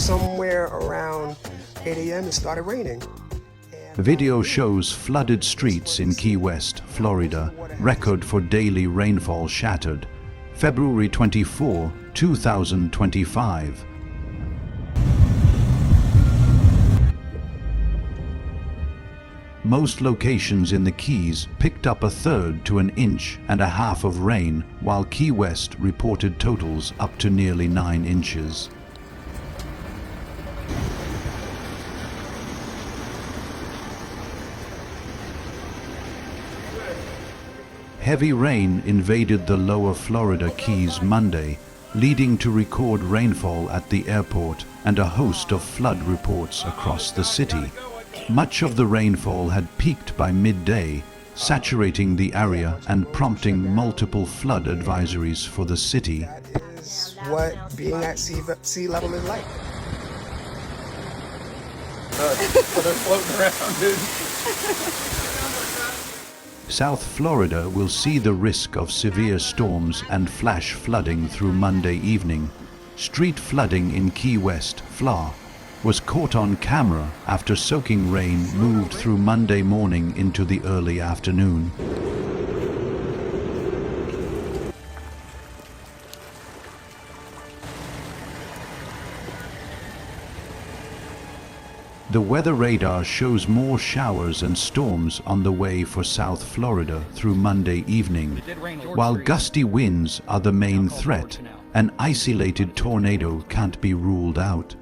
somewhere around 8 a.m. it started raining. The video shows flooded streets in Key West, Florida. Record for daily rainfall shattered. February 24, 2025. Most locations in the Keys picked up 1/3 to 1.5 inches of rain, while Key West reported totals up to nearly 9 inches. Heavy rain invaded the lower Florida Keys Monday, leading to record rainfall at the airport and a host of flood reports across the city. Much of the rainfall had peaked by midday, saturating the area and prompting multiple flood advisories for the city. That is what being at sea level is like. They're floating around, dude. South Florida will see the risk of severe storms and flash flooding through Monday evening. Street flooding in Key West, Fla, was caught on camera after soaking rain moved through Monday morning into the early afternoon. The weather radar shows more showers and storms on the way for South Florida through Monday evening. While gusty winds are the main threat, an isolated tornado can't be ruled out.